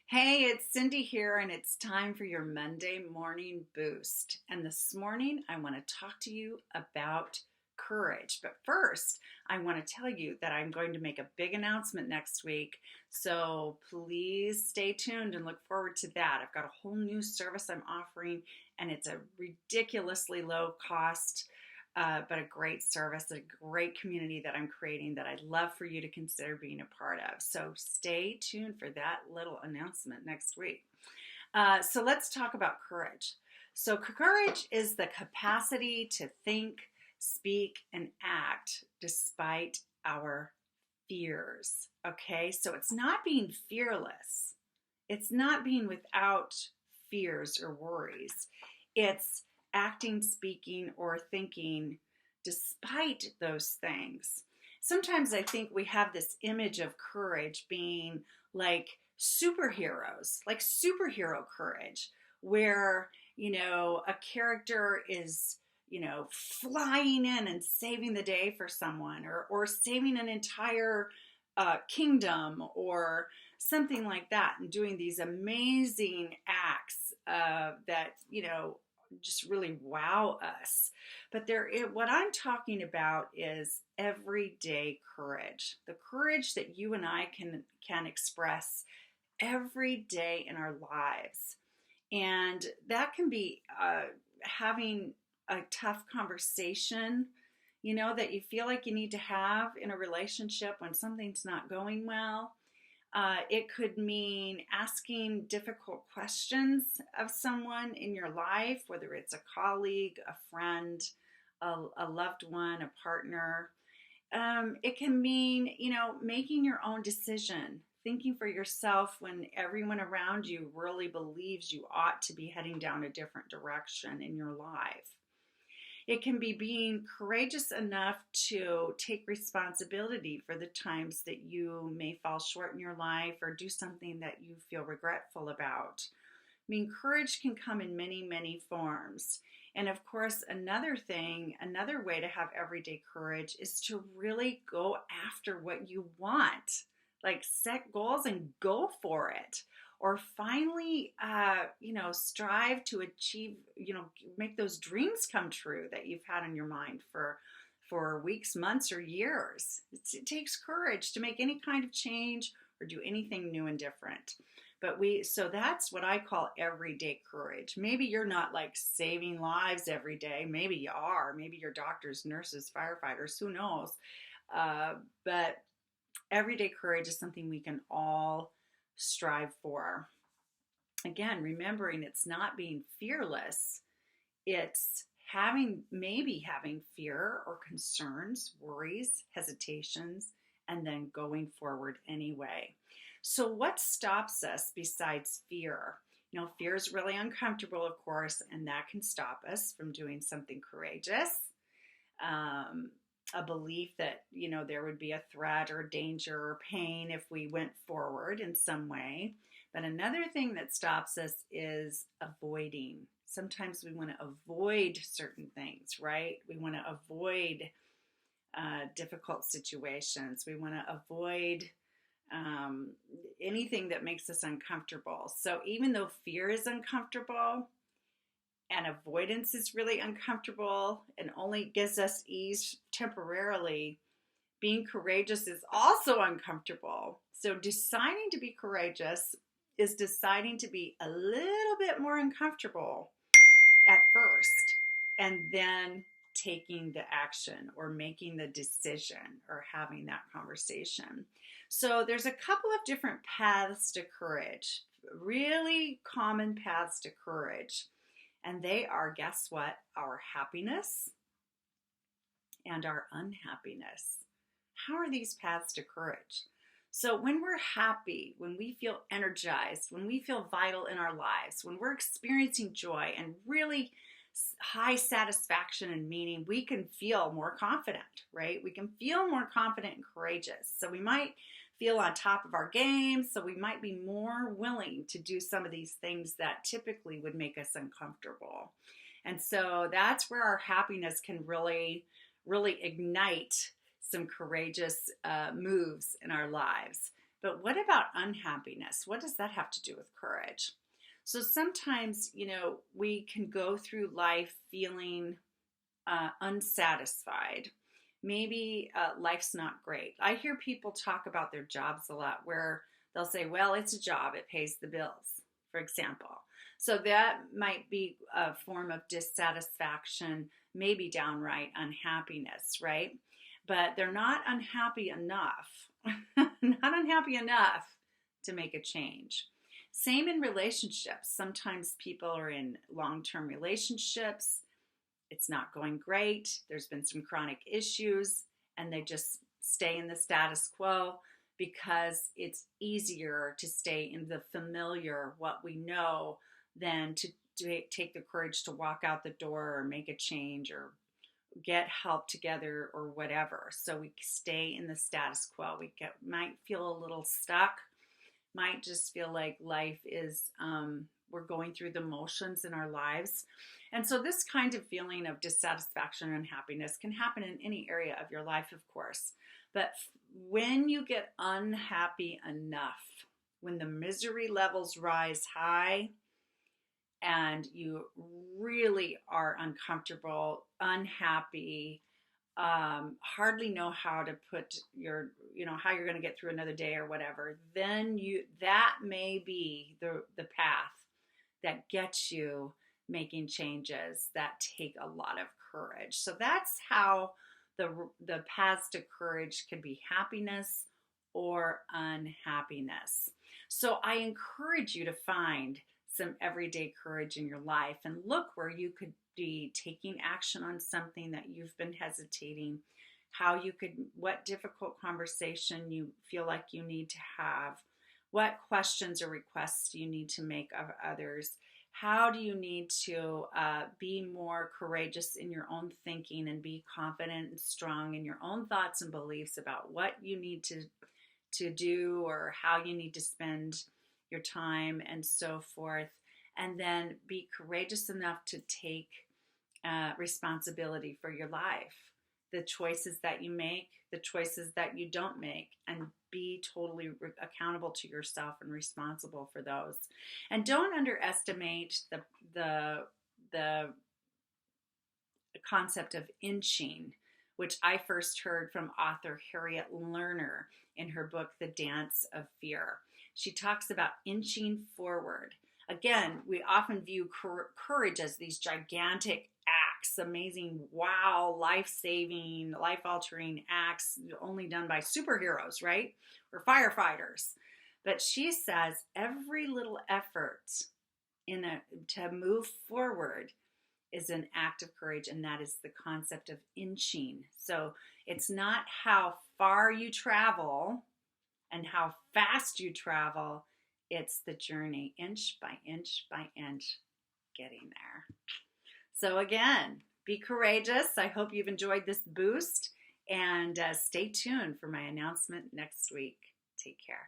Hey, it's Cindy here, and it's time for your Monday morning boost. And this morning, I want to talk to you about courage. But first, I want to tell you that I'm going to make a big announcement next week. So please stay tuned and look forward to that. I've got a whole new service I'm offering, and it's a ridiculously low cost but a great service, a great community that I'm creating that I'd love for you to consider being a part of. So stay tuned for that little announcement next week. So let's talk about courage. So courage is the capacity to think, speak, and act despite our fears. Okay, so it's not being fearless. It's not being without fears or worries. It's acting, speaking, or thinking despite those things. Sometimes I think we have this image of courage being like superheroes, like superhero courage, where, a character is, flying in and saving the day for someone or saving an entire kingdom or something like that and doing these amazing acts that, just really wow us. But what I'm talking about is everyday courage, the courage that you and I can express every day in our lives. And that can be having a tough conversation, that you feel like you need to have in a relationship when something's not going well. It could mean asking difficult questions of someone in your life, whether it's a colleague, a friend, a loved one, a partner. It can mean, making your own decision, thinking for yourself when everyone around you really believes you ought to be heading down a different direction in your life. It can be being courageous enough to take responsibility for the times that you may fall short in your life or do something that you feel regretful about. I mean, courage can come in many, many forms. And of course, another way to have everyday courage is to really go after what you want. Like set goals and go for it. Or finally, strive to achieve, make those dreams come true that you've had in your mind for weeks, months, or years. It takes courage to make any kind of change or do anything new and different. So that's what I call everyday courage. Maybe you're not like saving lives every day. Maybe you are. Maybe you're doctors, nurses, firefighters, who knows? But everyday courage is something we can all strive for. Again, remembering it's not being fearless, it's maybe having fear or concerns, worries, hesitations, and then going forward anyway. So what stops us besides fear? Fear is really uncomfortable, of course, and that can stop us from doing something courageous. A belief that, there would be a threat or danger or pain if we went forward in some way. But another thing that stops us is avoiding. Sometimes we want to avoid certain things, right? We want to avoid difficult situations. We want to avoid anything that makes us uncomfortable. So even though fear is uncomfortable, and avoidance is really uncomfortable and only gives us ease temporarily, being courageous is also uncomfortable. So deciding to be courageous is deciding to be a little bit more uncomfortable at first and then taking the action or making the decision or having that conversation. So there's a couple of different paths to courage, really common paths to courage. And they are, guess what? Our happiness and our unhappiness. How are these paths to courage? So when we're happy, when we feel energized, when we feel vital in our lives, when we're experiencing joy and really high satisfaction and meaning, we can feel more confident, right? We can feel more confident and courageous. So we might feel on top of our game, so we might be more willing to do some of these things that typically would make us uncomfortable. And so that's where our happiness can really, really ignite some courageous moves in our lives. But what about unhappiness? What does that have to do with courage? So sometimes, we can go through life feeling unsatisfied. Maybe life's not great. I hear people talk about their jobs a lot where they'll say, well, it's a job, it pays the bills, for example. So that might be a form of dissatisfaction, maybe downright unhappiness, right? But they're not unhappy enough, not unhappy enough to make a change. Same in relationships. Sometimes people are in long-term relationships. It's not going great. There's been some chronic issues, and they just stay in the status quo because it's easier to stay in the familiar, what we know, than to take the courage to walk out the door or make a change or get help together or whatever. So we stay in the status quo. Might feel a little stuck, might just feel like life is, we're going through the motions in our lives. And so this kind of feeling of dissatisfaction and unhappiness can happen in any area of your life, of course. But when you get unhappy enough, when the misery levels rise high and you really are uncomfortable, unhappy, hardly know how to put your, how you're going to get through another day or whatever, then that may be the path that gets you making changes that take a lot of courage. So that's how the paths to courage can be happiness or unhappiness. So I encourage you to find some everyday courage in your life and look where you could be taking action on something that you've been hesitating, what difficult conversation you feel like you need to have, what questions or requests you need to make of others. How do you need to be more courageous in your own thinking and be confident and strong in your own thoughts and beliefs about what you need to do or how you need to spend your time and so forth. And then be courageous enough to take responsibility for your life, the choices that you make, the choices that you don't make, and be totally accountable to yourself and responsible for those. And don't underestimate the concept of inching, which I first heard from author Harriet Lerner in her book, The Dance of Fear. She talks about inching forward. Again, we often view courage as these gigantic acts, amazing, wow, life-saving, life-altering acts only done by superheroes, right? Or firefighters. But she says every little effort to move forward is an act of courage, and that is the concept of inching. So it's not how far you travel and how fast you travel, it's the journey, inch by inch by inch, getting there. So again, be courageous. I hope you've enjoyed this boost, and stay tuned for my announcement next week. Take care.